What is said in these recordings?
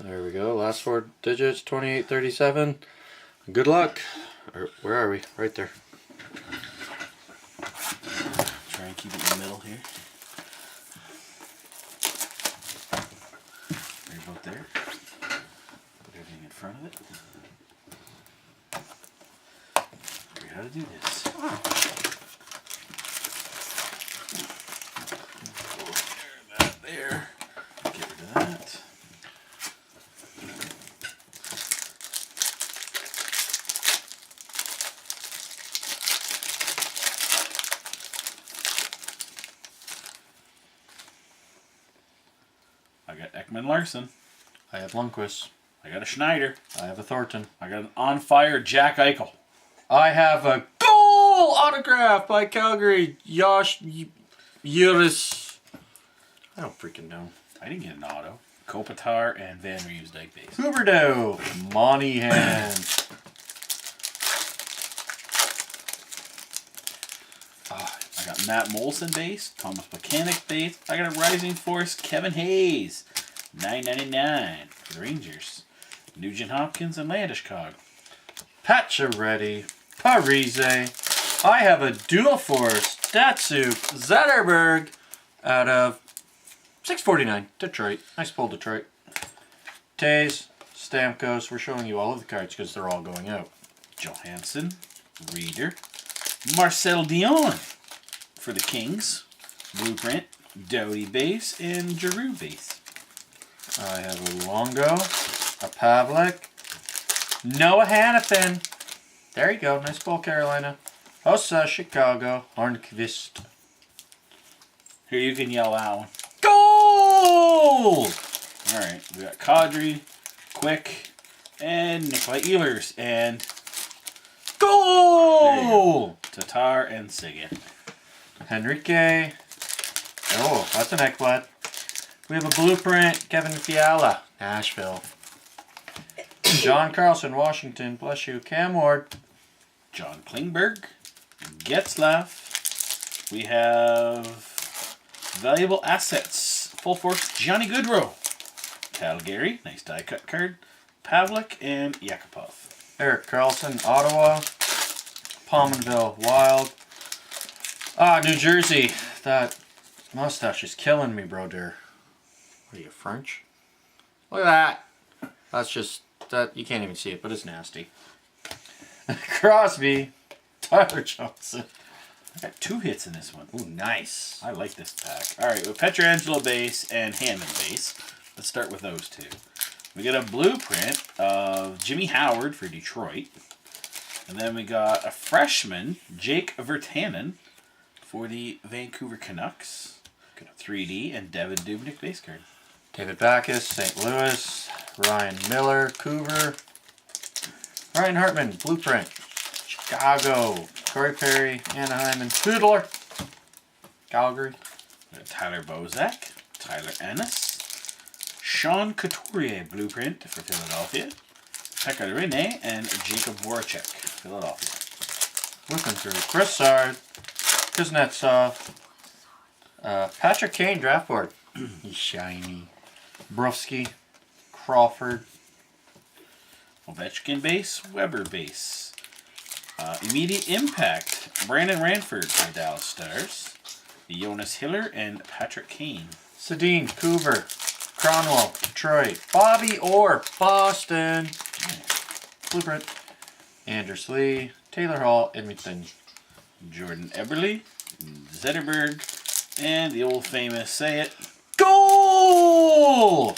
There we go. Last 4 digits, 2837. Good luck. Where are we? Right there. Try and keep it in the middle here. Right about there. Put everything in front of it. Figure out how to do this. That there. Get rid of that. I got Ekman Larson. I have Lundqvist. I got a Schneider. I have a Thornton. I got an on fire Jack Eichel. I have a goal autograph by Calgary. Josh Uris. I don't freaking know. I didn't get an auto. Kopitar and Van Riemsdyk base. Huberdeau. Monahan. I got Matt Molson base. Thomas Mechanic base. I got a Rising Force Kevin Hayes. $9.99 for the Rangers. Nugent Hopkins and Landeskog. Pacioretty. Parise. I have a dual force. Datsuk. Zetterberg. Out of 649. Detroit. Nice pull, Detroit. Tays. Stamkos. We're showing you all of the cards because they're all going out. Johansson. Reeder. Marcel Dion for the Kings. Blueprint. Doughty base and Giroux base. I have a Luongo, a Pavlik, Noah Hannafin. There you go. Nice ball, Carolina. Hossa, Chicago, Hornqvist. Here, you can yell that one. Goal! Alright, we got Kadri, Quick, and Nikolai Ehlers, and Goal! Tatar and Siga. Henrique. Oh, that's an Ekblad. We have a Blueprint, Kevin Fiala, Nashville. John Carlson, Washington. Bless you. Cam Ward. John Klingberg, Getzlaff. We have valuable assets. Full force, Johnny Goodrow. Calgary, nice die cut card. Pavlik and Yakupov. Eric Carlson, Ottawa. Palmanville, Wild. New Jersey. That mustache is killing me, bro, dear. What are you, French? Look at that. That's just, that you can't even see it, but it's nasty. Crosby, Tyler Johnson. I got 2 hits in this one. Ooh, nice. I like this pack. Alright, with Pietrangelo base and Hammond base. Let's start with those 2. We got a blueprint of Jimmy Howard for Detroit. And then we got a freshman, Jake Virtanen, for the Vancouver Canucks. Got a 3D and Devin Dubnyk base card. David Backus, St. Louis. Ryan Miller, Coover. Ryan Hartman, Blueprint. Chicago. Corey Perry, Anaheim, and Poodler. Calgary. We got Tyler Bozak, Tyler Ennis, Sean Couturier blueprint for Philadelphia. Pekka Rinne and Jacob Voracek, Philadelphia. Looking through. Chris Sard, Kuznetsov, Patrick Kane, draft board. He's shiny. Brofsky, Crawford. Ovechkin base, Weber base. Immediate impact, Brandon Ranford for the Dallas Stars. Jonas Hiller and Patrick Kane. Sedin, Coover, Cronwell, Detroit. Bobby Orr, Boston. Blueprint. Anders Lee, Taylor Hall, Edmonton. Jordan Eberle, Zetterberg, and the old famous, say it, Goal!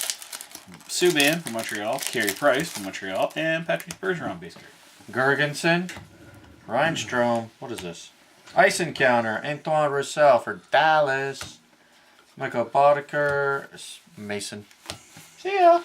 Subban from Montreal, Carey Price from Montreal, and Patrick Bergeron base card. Gergensen, Ryan Strome. What is this? Ice Encounter, Antoine Roussel for Dallas. Michael Boddicker, Mason. See ya.